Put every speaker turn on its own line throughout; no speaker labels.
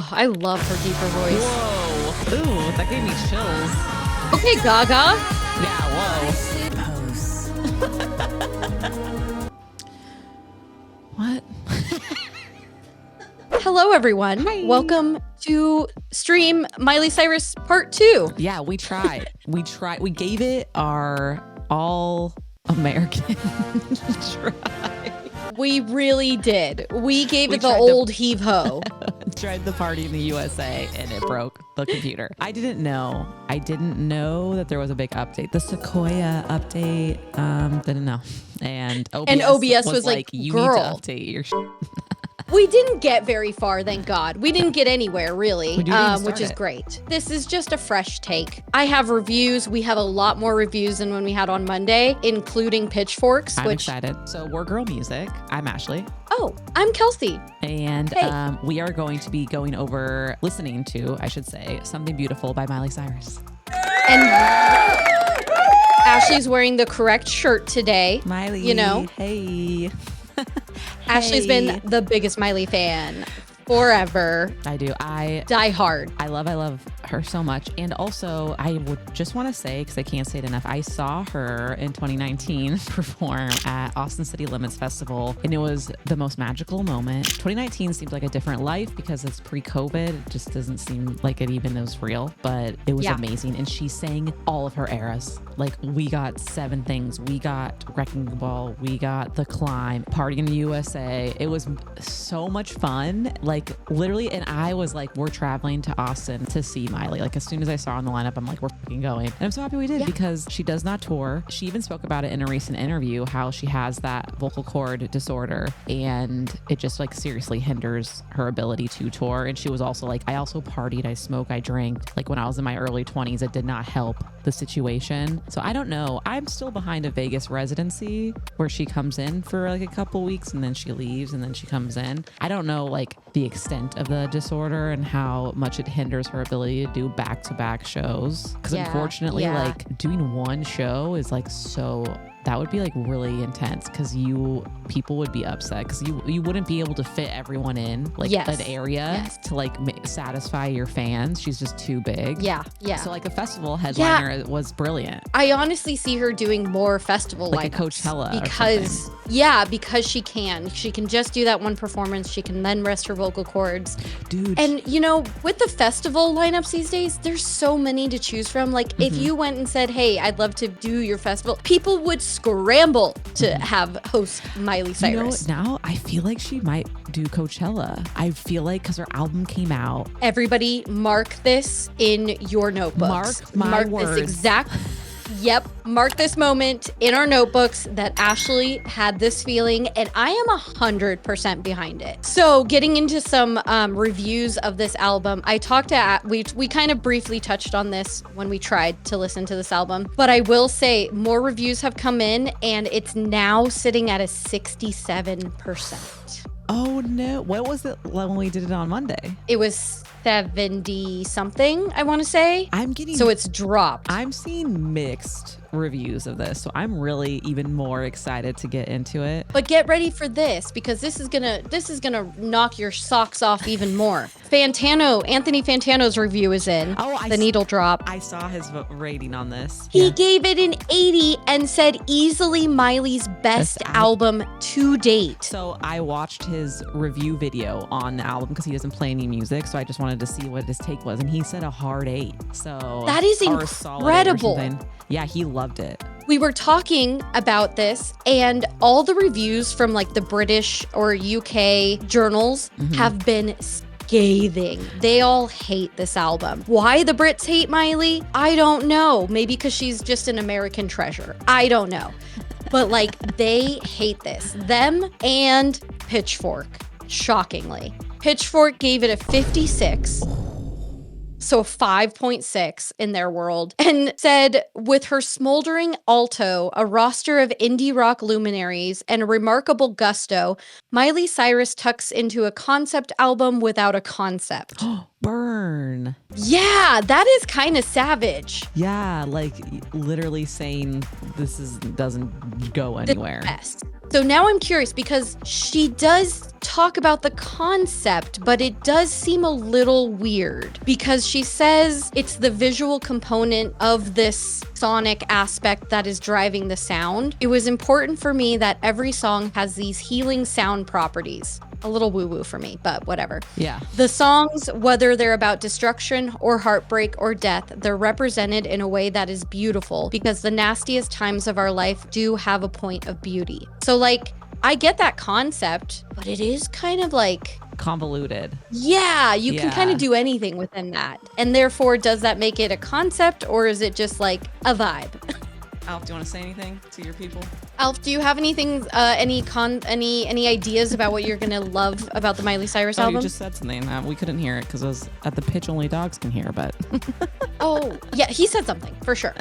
Oh, I love her deeper voice.
Whoa. Ooh, that gave me chills.
Okay, Gaga.
Yeah, whoa. What?
Hello, everyone.
Hi.
Welcome to Stream Miley Cyrus Part 2.
Yeah, we tried. We gave it our all-American try.
We really did. We gave it the old heave-ho.
Tried the party in the USA and it broke the computer. I didn't know that there was a big update. The Sequoia update, didn't know. And OBS was like, you need to update your
We didn't get very far, thank God. We didn't get anywhere, really, which is
it.
Great. This is just a fresh take. I have reviews. We have a lot more reviews than when we had on Monday, including pitchforks.
I'm excited. So we're Girl Music. I'm Ashley.
Oh, I'm Kelsey.
And we are going to be listening to, I should say, Something Beautiful by Miley Cyrus.
And Ashley's wearing the correct shirt today.
Miley,
you know.
Hey.
Ashley's been the biggest Miley fan forever.
I do.
Die hard.
I love her so much. And also, I would just want to say, because I can't say it enough, I saw her in 2019 perform at Austin City Limits Festival, and it was the most magical moment. 2019 seems like a different life because it's pre-COVID. It just doesn't seem like it even is real, but it was amazing. And she sang all of her eras. Like, we got 7 Things. We got Wrecking Ball. We got The Climb, Party in the USA. It was so much fun. Like, literally, and I was like, we're traveling to Austin to see Miley. Like, as soon as I saw her on the lineup, I'm like, we're fucking going. And I'm so happy we did because she does not tour. She even spoke about it in a recent interview, how she has that vocal cord disorder and it just like seriously hinders her ability to tour. And she was also like, I also partied, I smoked, I drank. Like, when I was in my early 20s, it did not help the situation. So I don't know. I'm still behind a Vegas residency where she comes in for like a couple weeks and then she leaves and then she comes in. I don't know like the extent of the disorder and how much it hinders her ability to do back-to-back shows. Because unfortunately, like doing one show is like that would be like really intense because people would be upset because you wouldn't be able to fit everyone in like an area to like satisfy your fans. She's just too big. Yeah. So like a festival headliner was brilliant.
I honestly see her doing more festival
like
lineups.
A Coachella
because she can just do that one performance. She can then rest her vocal cords.
Dude.
And you know, with the festival lineups these days, there's so many to choose from. Like if you went and said, hey, I'd love to do your festival, people would scramble to have host Miley Cyrus.
You know, now I feel like she might do Coachella. I feel like because her album came out.
Everybody mark this in your notebooks.
Mark words.
This exact. Yep. Mark this moment in our notebooks that Ashley had this feeling, and I am 100% behind it. So getting into some reviews of this album, I talked to, we kind of briefly touched on this when we tried to listen to this album, but I will say more reviews have come in and it's now sitting at a 67%.
Oh no. What was it when we did it on Monday?
It was 70 something, I want to say. So it's dropped.
I'm seeing mixed reviews of this, so I'm really even more excited to get into it.
But get ready for this because this is gonna knock your socks off even more. Anthony Fantano's review is in. The needle drop.
I saw his rating on this.
He gave it an 80 and said easily Miley's best album to date.
So I watched his review video on the album because he doesn't play any music, so I just wanted to see what his take was, and he said a hard 8. So
that is incredible.
Yeah, he loved it.
We were talking about this and all the reviews from like the British or UK journals have been scathing. They all hate this album. Why the Brits hate Miley? I don't know. Maybe because she's just an American treasure. I don't know. But like they hate this. Them and Pitchfork, shockingly. Pitchfork gave it a 56. So 5.6 in their world, and said, with her smoldering alto, a roster of indie rock luminaries, and a remarkable gusto, Miley Cyrus tucks into a concept album without a concept.
Burn.
Yeah, that is kind of savage.
Yeah, like literally saying this doesn't go anywhere.
So now I'm curious because she does talk about the concept, but it does seem a little weird because she says it's the visual component of this sonic aspect that is driving the sound. It was important for me that every song has these healing sound properties. A little woo-woo for me, but whatever.
Yeah.
The songs, whether they're about destruction or heartbreak or death, they're represented in a way that is beautiful because the nastiest times of our life do have a point of beauty. So like, I get that concept, but it is kind of like
convoluted.
Yeah, you can kind of do anything within that. And therefore, does that make it a concept or is it just like a vibe?
Alf, do you want to say anything to your people?
Alf, do you have anything, any ideas about what you're gonna love about the Miley Cyrus album?
You just said something. We couldn't hear it because it was at the pitch only dogs can hear, but.
Oh, yeah, he said something, for sure.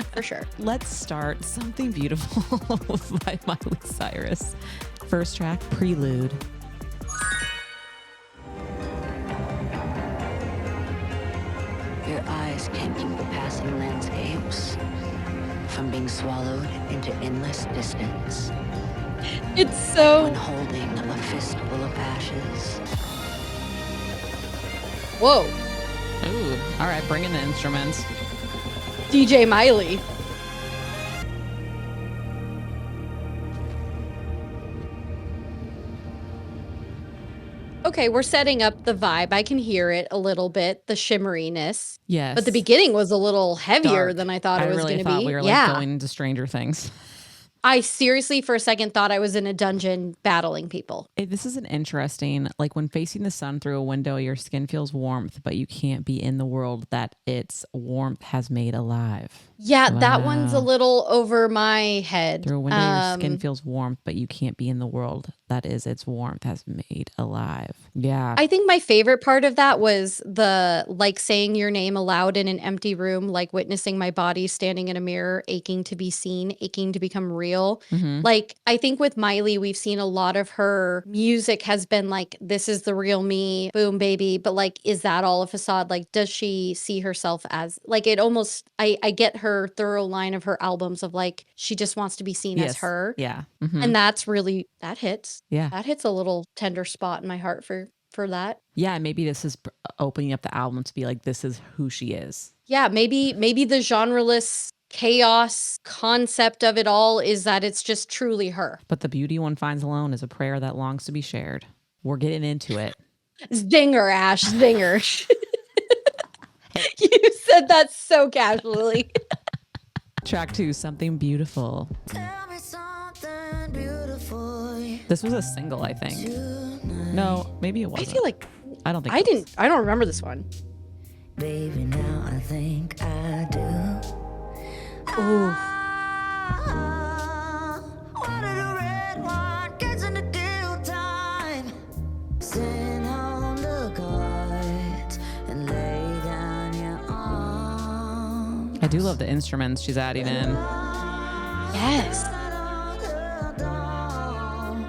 Let's start Something Beautiful by Miley Cyrus. First track, Prelude.
Your eyes can't keep the passing landscapes from being swallowed into endless distance.
It's so...
When holding a fistful of ashes.
Whoa.
Ooh, all right, bring in the instruments.
DJ Miley. Okay, we're setting up the vibe. I can hear it a little bit, the shimmeriness.
Yes.
But the beginning was a little heavier
Dark.
than I thought it was going to be.
I really thought we were like going into Stranger Things.
I seriously, for a second, thought I was in a dungeon battling people.
This is an interesting, like when facing the sun through a window, your skin feels warmth, but you can't be in the world that its warmth has made alive.
Yeah,
Wow.
That one's a little over my head.
Through a window, your skin feels warmth, but you can't be in the world that is its warmth has made alive. Yeah.
I think my favorite part of that was the like saying your name aloud in an empty room, like witnessing my body standing in a mirror, aching to be seen, aching to become real.
Mm-hmm.
Like, I think with Miley, we've seen a lot of her music has been like, this is the real me, boom, baby. But like, is that all a facade? Like, does she see herself as like it almost, I get her thorough line of her albums of like, she just wants to be seen as her.
Yeah. Mm-hmm.
And that's really, that hits.
Yeah.
That hits a little tender spot in my heart for that.
Yeah, maybe this is opening up the album to be like, this is who she is.
Yeah, maybe the genreless chaos concept of it all is that it's just truly her.
But the beauty one finds alone is a prayer that longs to be shared. We're getting into it.
Zinger, Ash, zinger. You said that so casually.
Track 2, Something Beautiful.
Tell me something beautiful.
This was a single, I think. No, maybe it wasn't.
I feel like
I don't think
I don't remember this one.
Baby, now I think I do.
Ooh.
What did a red wine gets in the deal time? Send home the cards and lay down your arms.
I do love the instruments she's adding in.
Yes.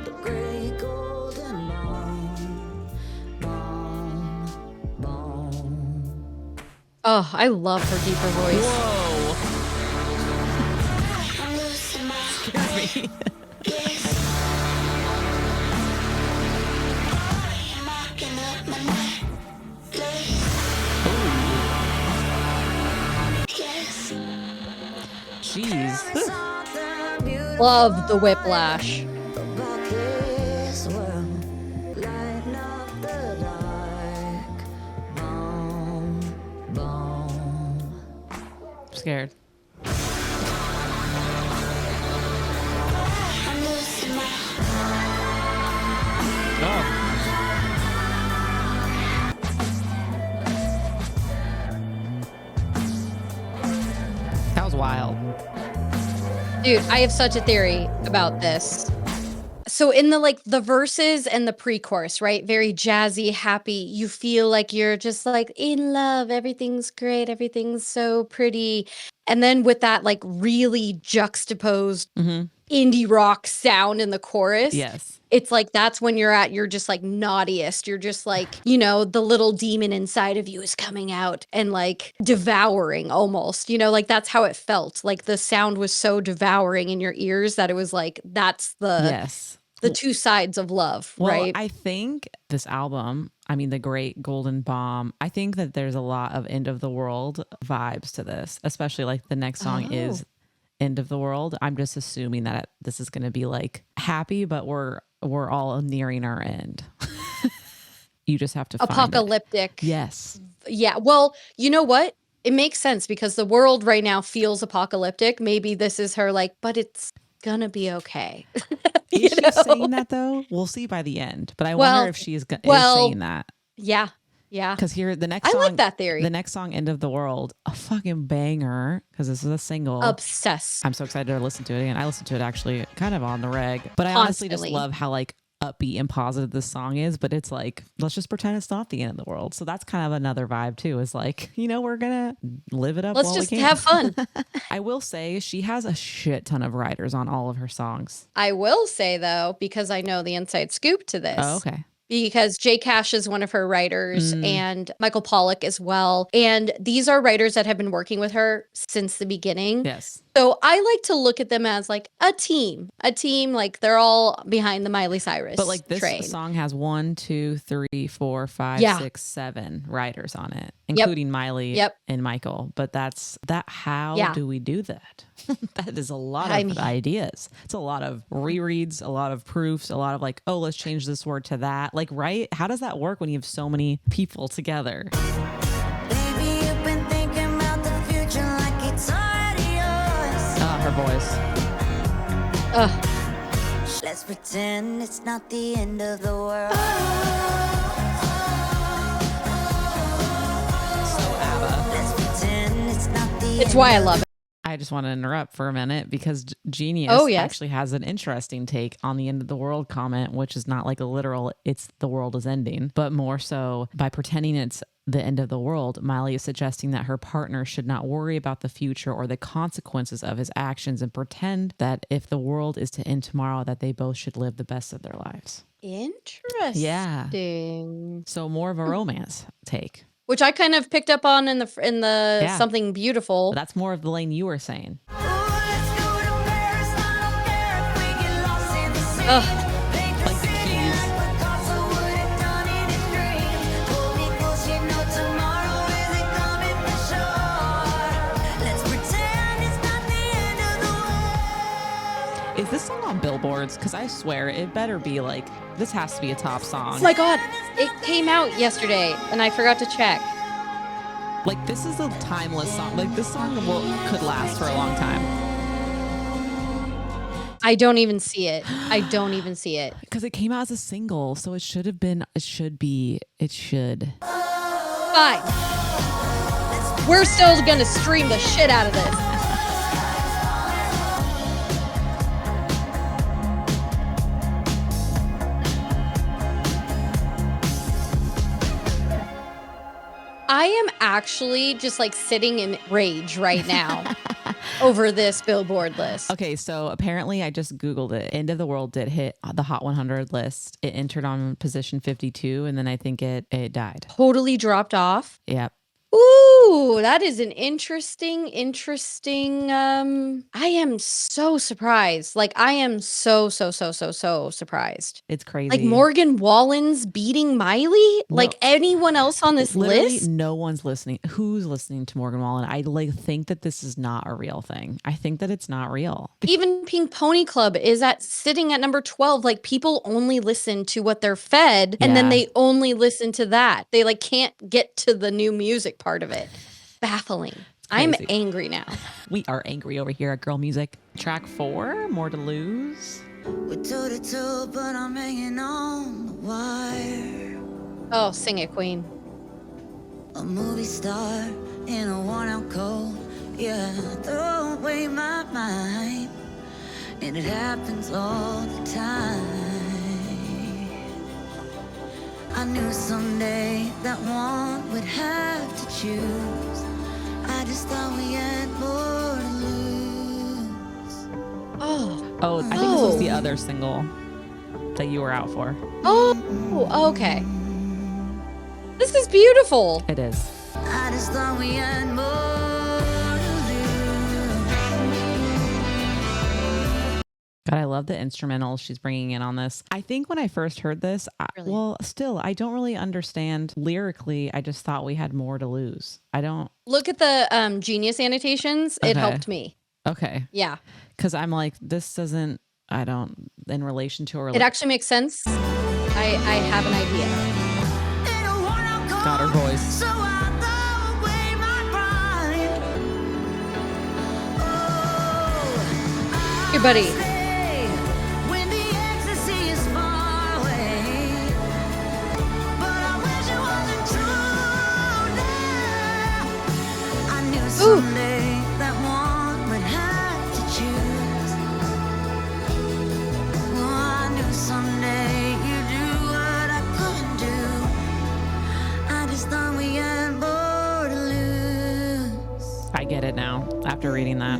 The gray golden bone.
Oh, I love her deeper voice.
Whoa. Jeez.
Love the whiplash.
I'm scared. Oh. That was wild.
Dude, I have such a theory about this. So in the verses and the pre-chorus, right? Very jazzy, happy. You feel like you're just like in love. Everything's great. Everything's so pretty. And then with that like really juxtaposed indie rock sound in the chorus.
Yes.
It's like that's when you're just like naughtiest. You're just like, you know, the little demon inside of you is coming out and like devouring almost, you know, like that's how it felt. Like the sound was so devouring in your ears that it was like, that's the,
Yes.
the two sides of love,
Well,
right?
I think this album, I mean, The Great Golden Bomb, I think that there's a lot of end of the world vibes to this, especially like the next song is End of the World. I'm just assuming that this is going to be like happy, but we're all nearing our end. You just have to find
Apocalyptic.
it. Yes.
Yeah. Well, you know what? It makes sense because the world right now feels apocalyptic. Maybe this is her like, but it's gonna be okay.
Is she saying that though? We'll see by the end. But I wonder if she is saying that.
Yeah. Yeah.
Because here, the next
I
song,
like that theory.
The next song, End of the World, a fucking banger, because this is a single.
Obsessed.
I'm so excited to listen to it again. I listened to it actually kind of on the reg, but I honestly just love how like upbeat and positive this song is, but it's like, let's just pretend it's not the end of the world. So that's kind of another vibe too, is like, you know, we're gonna live it up.
Let's just have fun.
I will say she has a shit ton of writers on all of her songs.
I will say though, because I know the inside scoop to this.
Oh, okay.
Because Jay Cash is one of her writers and Michael Pollack as well. And these are writers that have been working with her since the beginning.
Yes.
So I like to look at them as like a team, like they're all behind the Miley Cyrus.
But like this
train.
song has 1, 2, 3, 4, 5, 6, 7 writers on it, including Miley and Michael. But how do we do that? That is a lot of ideas. It's a lot of rereads, a lot of proofs, a lot of like, oh, let's change this word to that. Like, right? How does that work when you have so many people together?
Baby, you've been thinking about the future like it's already yours.
Her voice.
Let's pretend it's not the end of the world.
So ABBA.
Let's pretend it's not the
It's why I love it.
I just want to interrupt for a minute because Genius actually has an interesting take on the end of the world comment, which is not like a literal, it's the world is ending, but more so by pretending it's the end of the world. Miley is suggesting that her partner should not worry about the future or the consequences of his actions and pretend that if the world is to end tomorrow, that they both should live the best of their lives.
Interesting.
Yeah. So more of a romance take.
Which I kind of picked up on in the Something Beautiful.
But that's more of the lane you were saying. Like the keys. Is this song on billboards? Because I swear it better be like, this has to be a top song.
Oh my God, it came out yesterday and I forgot to check.
Like, this is a timeless song. Like, this song could last for a long time.
I don't even see it.
Because it came out as a single, so it should.
Fine. We're still gonna stream the shit out of this. I am actually just like sitting in rage right now over this Billboard list.
Okay, so apparently I just Googled it. End of the World did hit the Hot 100 list. It entered on position 52, and then I think it died.
Totally dropped off.
Yep.
Ooh, that is an interesting. I am so surprised. Like, I am so surprised.
It's crazy.
Like Morgan Wallen's beating Miley?
No.
Like anyone else on this
Literally
list?
no one's listening. Who's listening to Morgan Wallen? I think that this is not a real thing. I think that it's not real.
Even Pink Pony Club is sitting at number 12. Like, people only listen to what they're fed, and then they only listen to that. They like can't get to the new music part of it. Baffling. I'm angry now.
We are angry over here at Girl Music. Track 4, More to Lose.
We're toe-to-toe, but I'm hanging on the wire.
Oh, sing it, Queen.
A movie star in a worn-out coat. Yeah, throw away my mind, and it happens all the time. I knew someday that one would have to choose. I just thought we had more to lose.
Oh, I think this was the other single that you were out for.
Oh, okay. This is beautiful.
It is.
I just thought we had more to lose.
God, I love the instrumentals she's bringing in on this. I think when I first heard this, I don't really understand lyrically. I just thought we had more to lose. I don't.
Look at the Genius annotations. It
Okay.
helped me.
Okay.
Yeah.
Because I'm like, this doesn't, I don't, in relation to her.
It actually makes sense. I have an idea.
Got her voice.
Here, buddy. Ooh.
I get it now after reading that.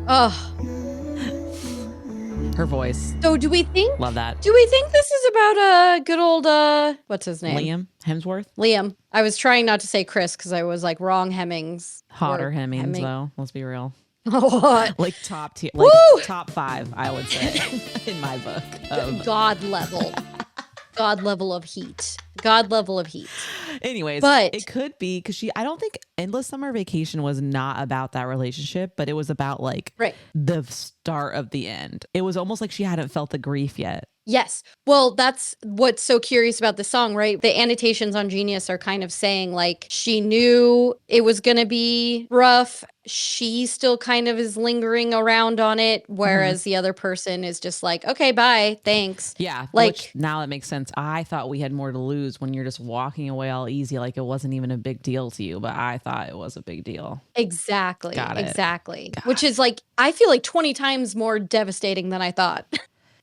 Oh.
Her voice.
So do we think
Love that.
this is about good old what's his name?
Liam Hemsworth?
Liam. I was trying not to say Chris because I was like wrong Hemmings.
Hotter Hemmings though. Let's be real.
What?
Like top tier,
Woo!
like top 5, I would say, in my book.
God level. God level of heat. God level of heat.
Anyways,
but
it could be because I don't think Endless Summer Vacation was not about that relationship, but it was about like the start of the end. It was almost like she hadn't felt the grief yet.
Yes. Well, that's what's so curious about the song, right? The annotations on Genius are kind of saying like she knew it was going to be rough. She still kind of is lingering around on it, whereas the other person is just like, okay, bye, thanks.
Yeah.
Like,
which now that makes sense. I thought we had more to lose when you're just walking away all easy, like it wasn't even a big deal to you, but I thought it was a big deal.
Exactly.
Got it.
Exactly.
God.
Which is like, I feel like 20 times more devastating than I thought.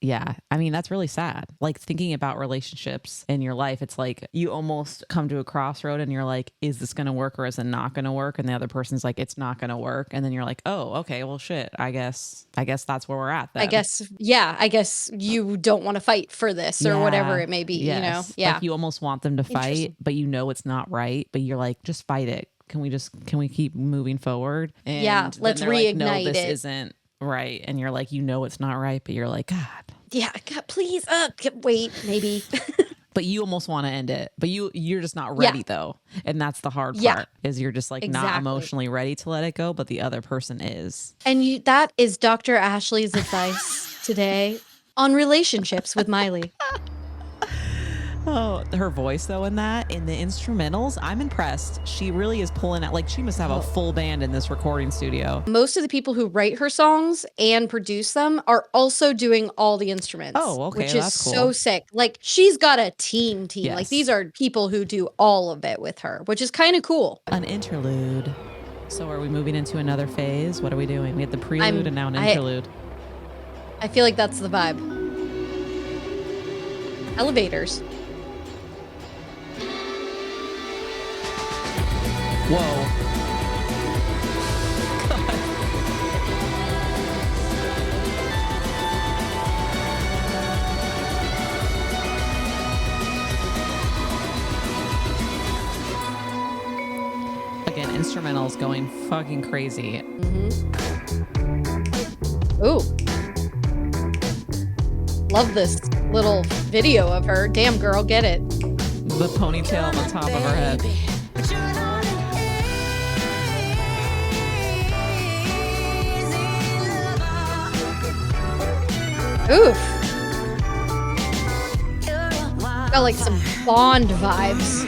Yeah. I mean, that's really sad. Like thinking about relationships in your life, it's like you almost come to a crossroad and you're like, is this going to work or is it not going to work? And the other person's like, it's not going to work. And then you're like, oh, okay, well, shit. I guess that's where we're at then.
I guess you don't want to fight for this or whatever it may be, you know? Yeah.
Like you almost want them to fight, but you know it's not right. But you're like, just fight it. Can we keep moving forward? And
let's reignite
like, no, this
it.
isn't right. And you're like, you know it's not right, but you're like, God.
Yeah, God, please, wait, maybe.
But you almost want to end it, but you're just not ready though. And that's the hard part is you're just like not emotionally ready to let it go, but the other person is.
And that is Dr. Ashley's advice today on relationships with Miley.
Oh, her voice though in the instrumentals, I'm impressed. She really is pulling out, like she must have a full band in this recording studio.
Most of the people who write her songs and produce them are also doing all the instruments.
Oh, okay,
which
that's
is
cool.
so sick. Like she's got a team.
Yes.
Like these are people who do all of it with her, which is kind of cool.
An interlude. So are we moving into another phase? What are we doing? We had the prelude and now an interlude.
I feel like that's the vibe. Elevators.
Whoa. Again, instrumentals going fucking crazy.
Ooh. Love this little video of her. Damn, girl, get it.
The ponytail on the top of her head.
Oof. Got like some Bond vibes.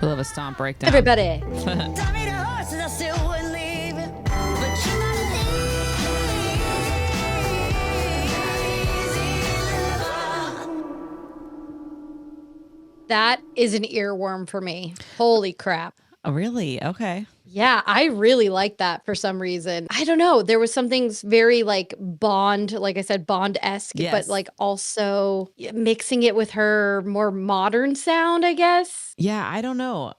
I love a stomp breakdown.
Everybody. That is an earworm for me. Holy crap.
Oh, really? Okay.
Yeah, I really like that for some reason. I don't know. There was something very like Bond, like I said, Bond-esque, but like also mixing it with her more modern sound, I guess.
Yeah, I don't know.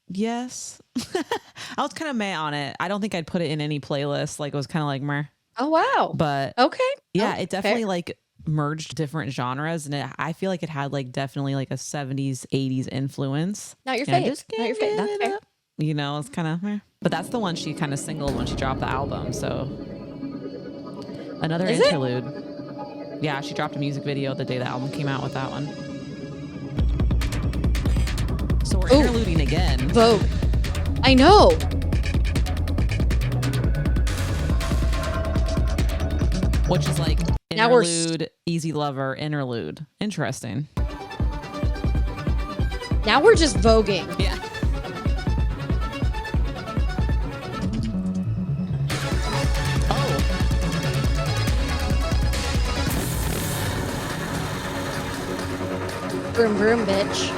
Yes. I was kind of meh on it. I don't think I'd put it in any playlist. Like it was kind of like meh.
Oh, wow.
But
okay.
Yeah,
Oh,
it definitely like merged different genres, and I feel like it had like definitely like a 70s 80s influence.
Not your
And I
fave.
just
Not your
can't
fave. That's
get
fair.
it up. You know, it's kind of, but that's the one she kind of singled when she dropped the album. So another
Is
interlude. Yeah, she dropped a music video the day the album came out with that one. So we're interluding again.
Vogue. I know.
Which is like
Now we're
interlude, easy lover, interlude. Interesting.
Now we're just voguing.
Yeah. Oh.
Broom, broom, bitch.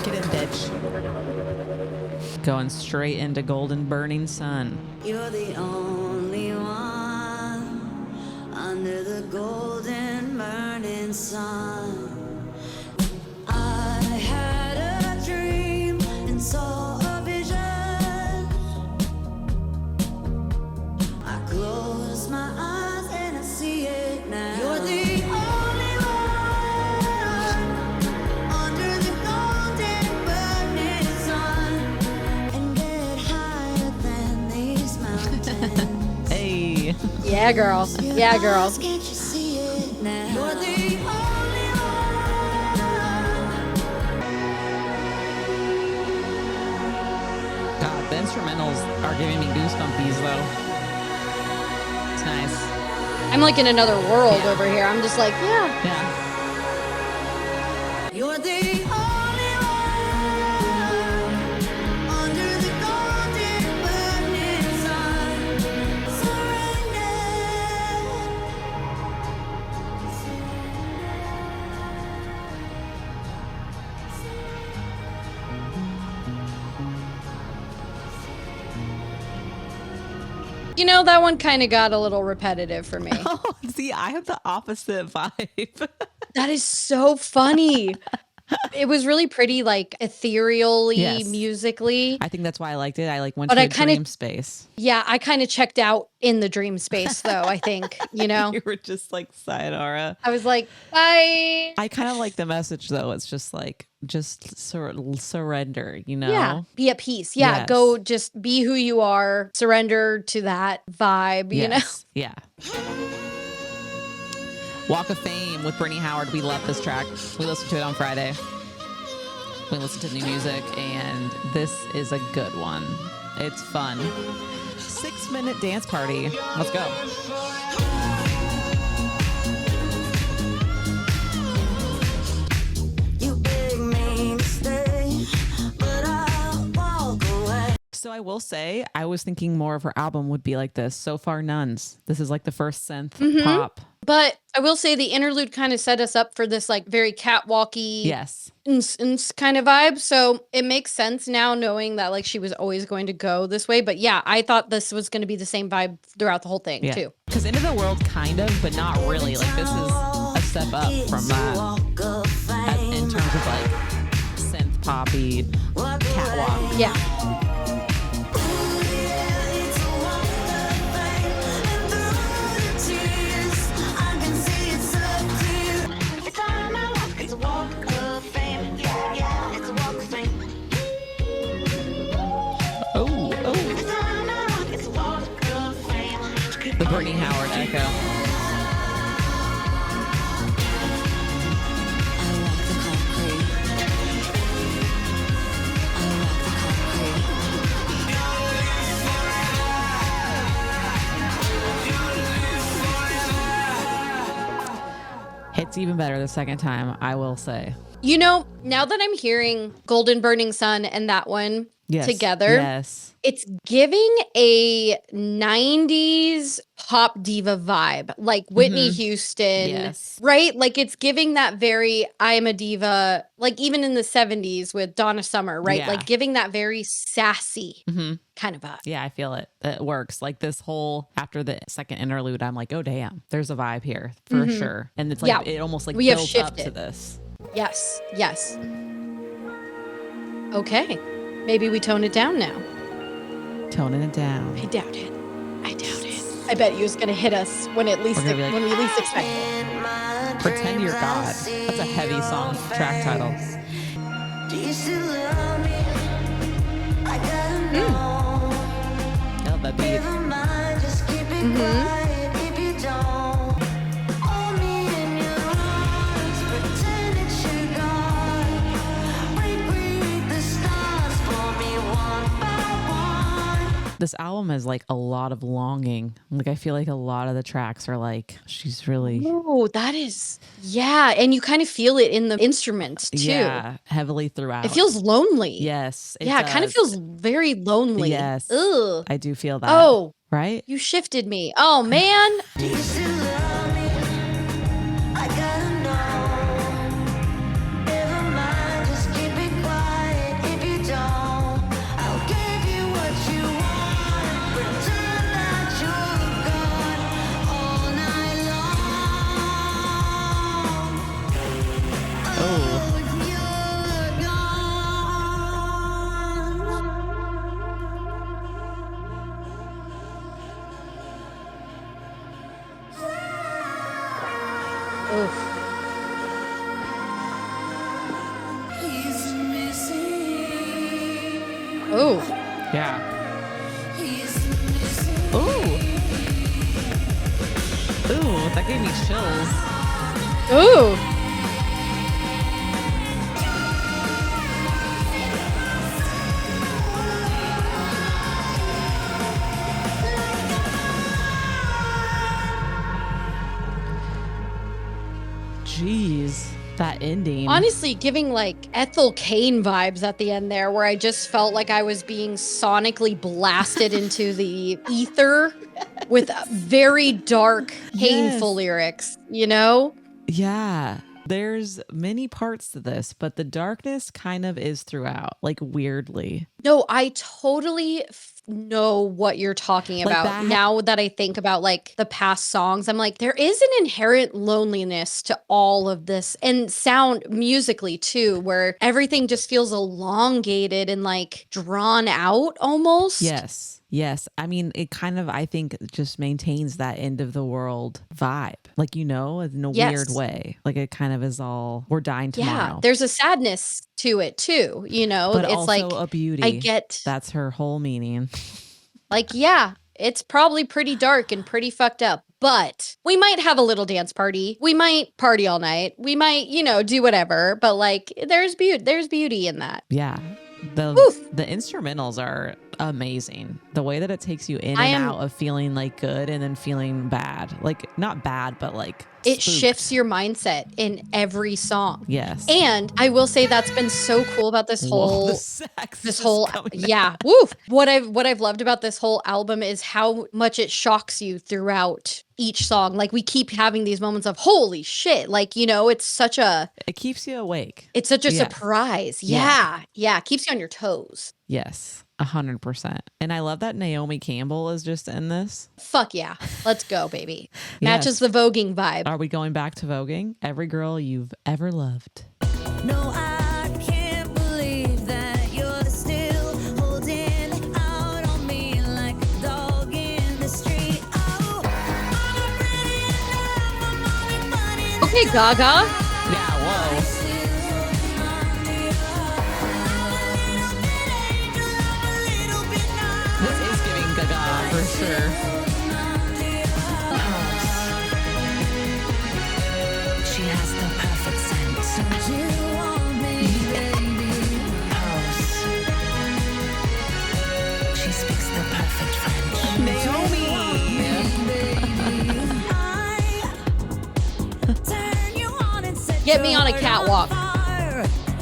Get in, bitch. Going straight into golden burning sun.
You're the only one under the golden burning sun. I had a dream and saw a vision. I close my eyes and I see it now. You're the only one under the golden burning sun, and get higher than these mountains.
Hey.
Yeah, girl. Yeah, girl.
Can't you see it now? You're the only one.
God, the instrumentals are giving me goosebumpies though. It's nice.
I'm like in another world over here. I'm just like, yeah.
Yeah.
You're the only one under the golden burning sun. Surrender.
You know, that one kind of got a little repetitive for me.
Oh, see, I have the opposite vibe.
That is so funny. It was really pretty, like ethereally,
Yes.
musically.
I think that's why I liked it. I like went
But
to
I
a
kinda-
dream space.
Yeah, I kind of checked out in the dream space, though, I think, you know?
You were just like sayonara.
I was like, bye.
I kind of like the message though. It's just like, surrender, you know?
Yeah, be at peace. Yeah,
Yes.
go just be who you are, surrender to that vibe, you know?
Yes. Yeah. Walk of Fame with Brittany Howard. We love this track. We listened to it on Friday. We listened to new music, and this is a good one. It's fun. 6-minute dance party. Let's go.
You beg me to stay, but I'll walk away.
So I will say, I was thinking more of her album would be like this. So far, none's. This is like the first synth pop.
But I will say the interlude kind of set us up for this like very catwalky
Yes.
kind of vibe. So it makes sense now knowing that like she was always going to go this way. But yeah, I thought this was going to be the same vibe throughout the whole thing
Yeah.
too.
Because Into the World, kind of, but not really. Like, this is a step up from that in terms of like synth poppy catwalk.
Yeah.
Oh, oh. The Brittany Howard echo. Hits even better the second time, I will say.
You know, now that I'm hearing Golden Burning Sun and that one
Yes.
together,
Yes.
it's giving a 90s pop diva vibe, like Whitney Houston,
Yes.
right? Like it's giving that very I'm a diva, like even in the 70s with Donna Summer, right?
Yeah.
Like giving that very sassy kind of vibe.
Yeah, I feel it. It works. Like this whole, after the second interlude, I'm like, oh, damn, there's a vibe here for sure. And it's like,
Yeah.
it almost like
We have
builds up to
shifted.
this.
Yes, yes. Okay, maybe we tone it down now.
Toning it down.
I doubt it. I doubt it. I bet you it's gonna hit us when at least
We're gonna be like,
when we least expect it.
Pretend You're God. That's a heavy song track title.
Do you still love me? I gotta know.
Oh, that beat.
Never mind, just keep it quiet if you don't. Hold me in your arms, pretend it's your God. Repeat the stars for me one by one.
This album has like a lot of longing. Like I feel like a lot of the tracks are like she's really
Oh, that is, yeah. And you kind of feel it in the instruments too.
yeah, heavily throughout.
It feels lonely.
yes.
Yeah, it kind of
does.
feels very lonely.
Yes.
Ugh.
I do feel that.
Oh,
right?
you shifted me. Oh, man.
Do you still love me? I gotta know. Never mind, just keep it quiet if you don't. I'll give you what you want. Pretend that you're God all night long.
Oh.
You're gone.
Oof.
He's missing.
Oh.
Yeah.
He's missing.
Ooh. Ooh, that gave me chills.
Ooh.
Jeez. That ending.
Honestly, giving like Ethel Cain vibes at the end there, where I just felt like I was being sonically blasted into the ether with very dark, painful
Yes.
lyrics, you know?
Yeah. There's many parts to this, but the darkness kind of is throughout, like weirdly.
No, I totally know what you're talking
Like
about.
that-
Now that I think about like the past songs, I'm like, there is an inherent loneliness to all of this, and sound musically too, where everything just feels elongated and like drawn out almost.
Yes. Yes. I mean, it kind of, I think, just maintains that end of the world vibe. Like, you know, in a
Yes.
weird way. Like it kind of is all, we're dying tomorrow.
Yeah, there's a sadness to it too, you know?
but
it's
also
like
a beauty.
I get
That's her whole meaning.
like, yeah, it's probably pretty dark and pretty fucked up, but we might have a little dance party. We might party all night. We might, you know, do whatever, but like there's beauty in that.
Yeah.
Oof.
The instrumentals are amazing. The way that it takes you in
I
and
am-
out of feeling like good and then feeling bad. Like not bad, but like
It
spooked.
shifts your mindset in every song.
Yes.
And I will say that's been so cool about this
Whoa,
whole
the sex
this
is
whole
coming
yeah, woof. What I've loved about this whole album is how much it shocks you throughout each song. Like we keep having these moments of holy shit. Like, you know, it's such a
It keeps you awake.
It's such a
Yes.
surprise.
Yeah.
Yeah. Keeps you on your toes.
Yes. 100%. And I love that Naomi Campbell is just in this.
Fuck yeah. Let's go, baby.
Yes.
Matches the voguing vibe.
Are we going back to voguing? Every girl you've ever loved.
No, I can't believe that you're still holding out on me like a dog in the street. Oh, I'm ready enough. I'm only money.
Okay, Gaga.
Yeah, whoa. This is giving Gaga for sure.
She has the perfect scent. You want me, baby. She speaks the perfect French.
Naomi.
Get me on a catwalk.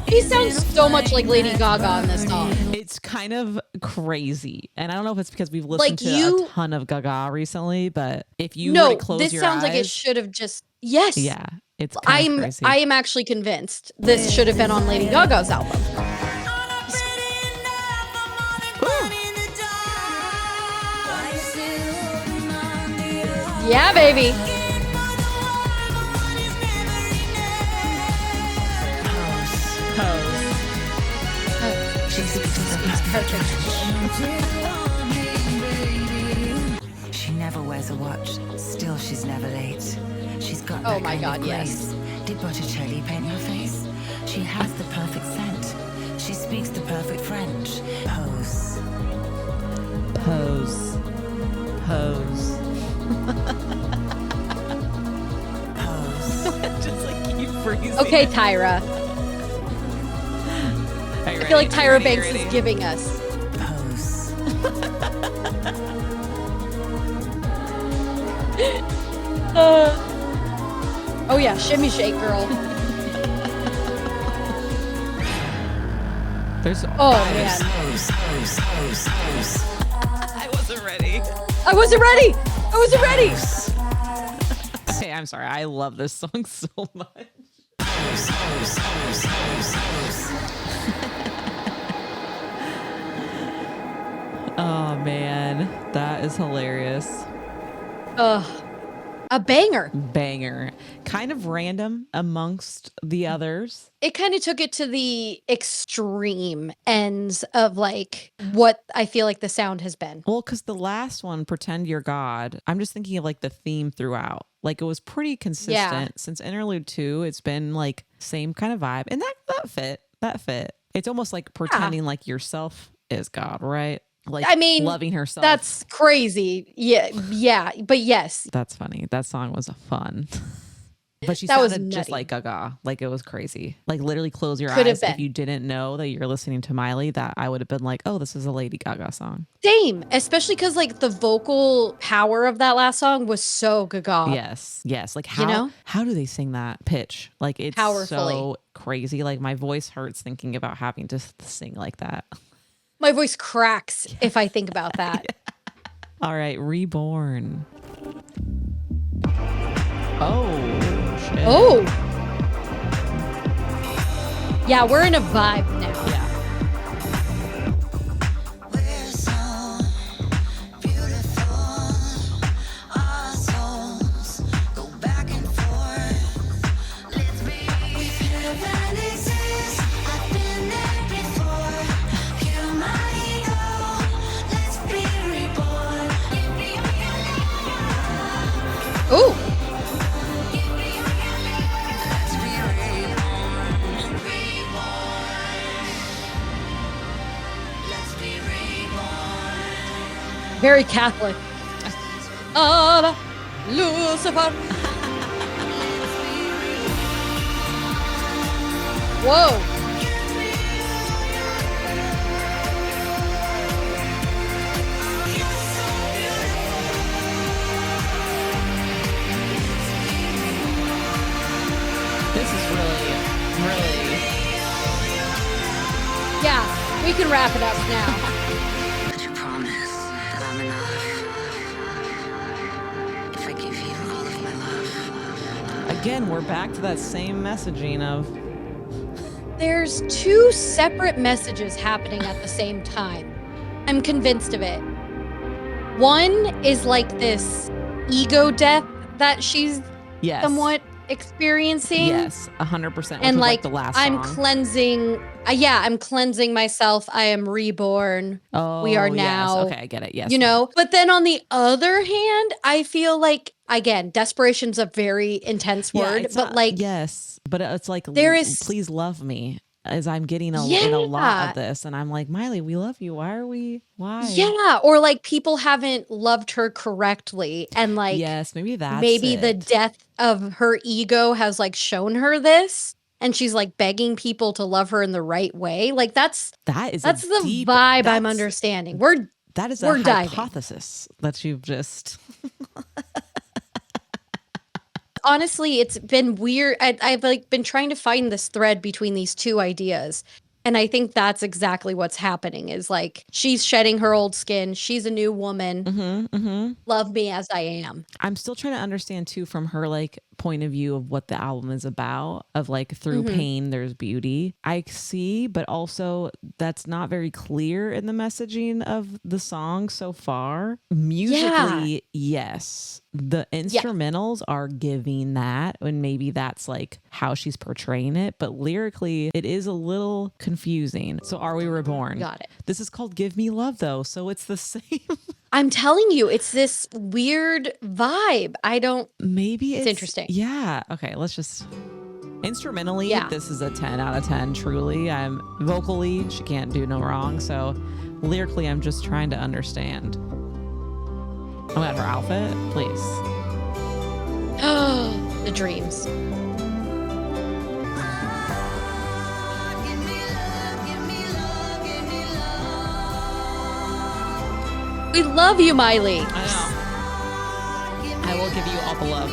She sounds so much like Lady Gaga in this song.
It's kind of crazy. And I don't know if it's because we've
Like
listened to
you-
a ton of Gaga recently, but if you were
No,
to close
this
your
sounds like it
eyes-
should have just yes.
Yeah, it's kind of crazy.
I am actually convinced this should have been on Lady Gaga's album. Yeah, baby.
She never wears a watch, still she's never late. She's got
Oh
that
my
kind of
God, yes.
grace. Did Botticelli paint her face? She has the perfect scent. She speaks the perfect French. Pose.
Pose. Pose.
Pose.
Just like keep freezing.
Okay, Tyra. I feel like Tyra Banks
ready?
is giving us.
Pose.
Oh yeah, shimmy shake, girl.
There's
Oh man,
Pose. Pose. Pose. Pose.
I wasn't ready.
I wasn't ready. I wasn't ready.
Okay, I'm sorry. I love this song so much.
Pose. Pose. Pose. Pose. Pose.
Oh man, that is hilarious.
A banger.
Banger. Kind of random amongst the others.
It kind of took it to the extreme ends of like what I feel like the sound has been.
Well, because the last one, Pretend You're God, I'm just thinking of like the theme throughout. Like it was pretty consistent.
Yeah.
Since Interlude 2, it's been like same kind of vibe. And that fit. That fit. It's almost like pretending like yourself is God, right? Like
I mean,
loving herself.
That's crazy. Yeah, but yes.
That's funny. That song was fun. But she
That was
sounded just
nutty.
like Gaga. Like it was crazy. Like literally close your
Could have
eyes.
been.
If you didn't know that you're listening to Miley, that I would have been like, oh, this is a Lady Gaga song.
Same, especially because like the vocal power of that last song was so Gaga.
Yes. Yes. Like how
know?
how do they sing that pitch? Like it's
Powerfully.
so crazy. Like my voice hurts thinking about having to sing like that.
My voice cracks if I think about that.
All right, Reborn. Oh shit.
Oh. Yeah, we're in a vibe now.
Yeah.
We're so beautiful. Our souls go back and forth. Let's be. Heaven exists. I've been there before. Kill my ego. Let's be reborn.
Ooh.
Let's be reborn. Let's be reborn.
Very Catholic. Lucifer. Whoa.
This is really.
Yeah, we can wrap it up now.
But you promise that I'm enough. If I give you all of my love.
Again, we're back to that same messaging of
There's two separate messages happening at the same time. I'm convinced of it. One is like this ego death that she's
yes.
somewhat experiencing.
Yes, 100%.
And
like
like
the last
I'm
song.
cleansing. I'm cleansing myself. I am reborn.
Oh,
we are
yes.
now.
Okay, I get it. Yes.
You know, but then on the other hand, I feel like, again, desperation's a very intense
Yeah,
word,
it's
but
not-
like,
yes, but it's like
there is-
please love me as I'm getting in a lot
Yeah.
of this, and I'm like, Miley, we love you. Why?
yeah, or like people haven't loved her correctly. And like,
Yes, maybe that's
maybe the
it.
death of her ego has like shown her this. And she's like begging people to love her in the right way. Like that's
That is
the
deep,
vibe I'm
that's-
understanding.
That is
we're
a
diving.
hypothesis that you've just.
Honestly, it's been weird. I've like been trying to find this thread between these two ideas. And I think that's exactly what's happening is like she's shedding her old skin. She's a new woman. Love me as I am.
I'm still trying to understand too from her like point of view of what the album is about, of like through pain there's beauty. I see, but also that's not very clear in the messaging of the song so far. Musically, yes. The instrumentals are giving that, and maybe that's like how she's portraying it, but lyrically it is a little confusing. So are we reborn?
Got it.
This is called Give Me Love though, so it's the same.
I'm telling you, it's this weird vibe. I don't.
Maybe it's
interesting.
Yeah. Okay. Let's just. Instrumentally,
Yeah.
this is a 10 out of 10, truly. I'm vocally, she can't do no wrong. So lyrically, I'm just trying to understand. Oh, my God, her outfit, please.
The dreams. We love you, Miley.
I know. I will give you all the love.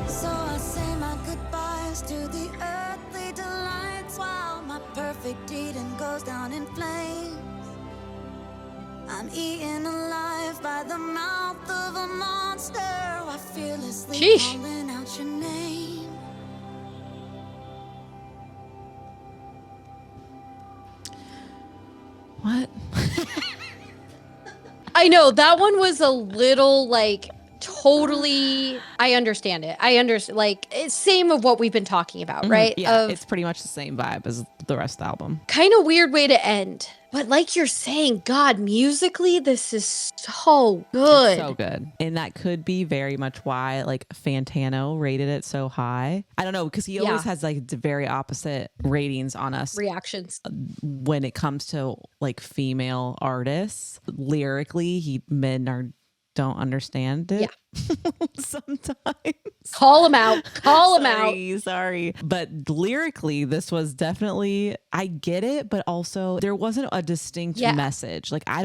So I say my goodbyes to the earthly delights while my perfect Eden goes down in flames. I'm eaten alive by the mouth of a monster. I fearlessly
Sheesh.
calling out your name.
What?
I know that one was a little like totally. I understand it. I understand, like, it's same of what we've been talking about, right?
Yeah,
Of
it's pretty much the same vibe as the rest of the album.
kind of weird way to end. But like you're saying, God, musically, this is so good.
So good. And that could be very much why like Fantano rated it so high. I don't know, because he always
Yeah.
has like the very opposite ratings on us
Reactions.
when it comes to like female artists. Lyrically, men don't understand it. Sometimes.
Call him out. Call him out.
Sorry. But lyrically, this was definitely, I get it, but also there wasn't a distinct
Yeah.
message. Like, I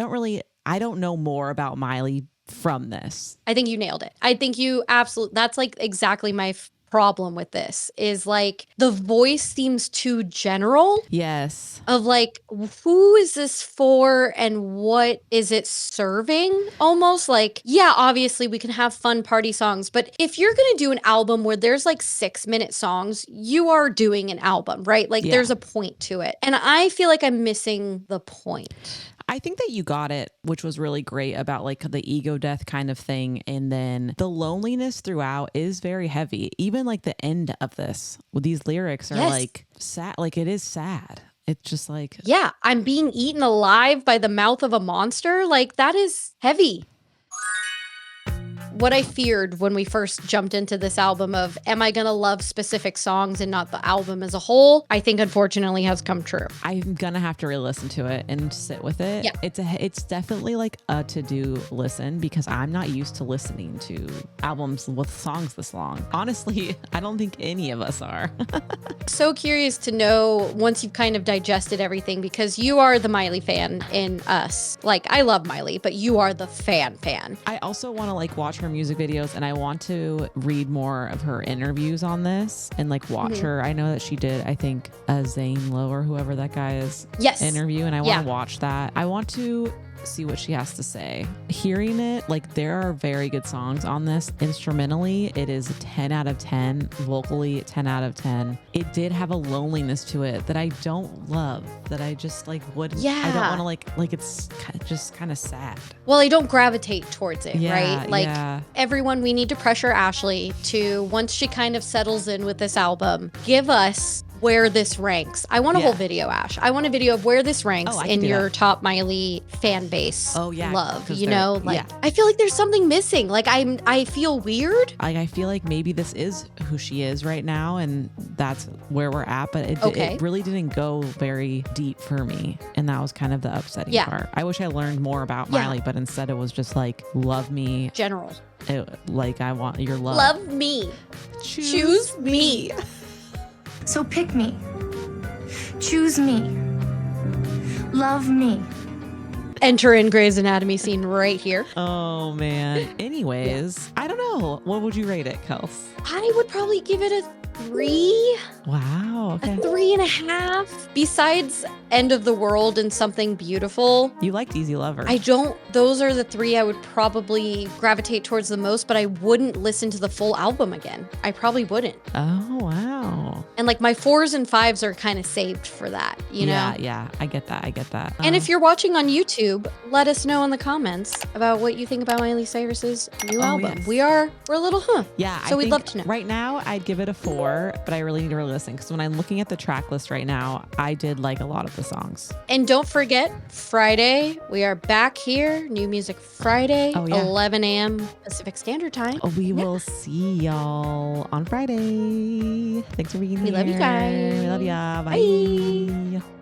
don't know more about Miley from this.
I think you nailed it. I think you absolutely, that's like exactly my problem with this is like the voice seems too general
Yes.
of like, who is this for and what is it serving? Almost like, yeah, obviously we can have fun party songs, but if you're going to do an album where there's like 6-minute songs, you are doing an album, right? Like
Yeah.
there's a point to it. And I feel like I'm missing the point.
I think that you got it, which was really great about like the ego death kind of thing. And then the loneliness throughout is very heavy. Even like the end of this, with these lyrics are
Yes.
like sad. Like it is sad. It's just like,
Yeah, I'm being eaten alive by the mouth of a monster. Like that is heavy. What I feared when we first jumped into this album of, am I going to love specific songs and not the album as a whole? I think unfortunately has come true.
I'm gonna have to re-listen to it and sit with it.
Yeah.
It's definitely like a to-do listen because I'm not used to listening to albums with songs this long. Honestly, I don't think any of us are.
So curious to know once you've kind of digested everything, because you are the Miley fan in us. Like, I love Miley, but you are the fan.
I also want to like watch her music videos and I want to read more of her interviews on this and like watch her. I know that she did, I think, a Zane Lowe or whoever that guy is
Yes.
interview, and I want
Yeah.
to watch that. I want to see what she has to say. Hearing it, like there are very good songs on this. Instrumentally, it is a 10 out of 10. Vocally, 10 out of 10. It did have a loneliness to it that I don't love, that I just like wouldn't. I don't
Yeah.
want to like it's just kind of sad.
Well, I don't gravitate towards it,
Yeah,
right? Like,
yeah.
everyone, we need to pressure Ashley to, once she kind of settles in with this album, give us where this ranks. I want a whole
Yeah.
video, Ash. I want a video of where this ranks
Oh, I can
in
do
your
that.
top Miley fan base.
Oh, yeah,
Love,
'cause
you
they're-
know? Like,
yeah.
I feel like there's something missing. Like, I feel weird.
I feel like maybe this is who she is right now, and that's where we're at. But
Okay.
it really didn't go very deep for me, and that was kind of the upsetting
Yeah.
part. I wish I learned more about
Yeah.
Miley, but instead it was just like, love me,
General.
like I want your love.
Love me. Choose me.
So pick me. Choose me. Love me.
Enter in Grey's Anatomy scene right here.
Oh man. Anyways, I don't know. What would you rate it, Kels?
I would probably give it a 3.
Wow. Okay.
A 3.5. Besides End of the World and Something Beautiful,
You liked Easy Lover.
those are the 3 I would probably gravitate towards the most, but I wouldn't listen to the full album again. I probably wouldn't.
Oh wow.
And like my 4s and 5s are kind of saved for that, you know?
Yeah. I get that.
And if you're watching on YouTube, let us know in the comments about what you think about Miley Cyrus's new album.
yes.
We're a little
Yeah,
So
I
we'd
think
love to know.
Right now, I'd give it a 4. before, but I really need to really listen because when I'm looking at the track list right now, I did like a lot of the songs.
And don't forget, Friday, we are back here. New Music Friday,
Oh, yeah.
11 a.m. Pacific Standard Time.
We will see y'all on Friday. Thanks for being here.
We love you guys.
We love ya. Bye.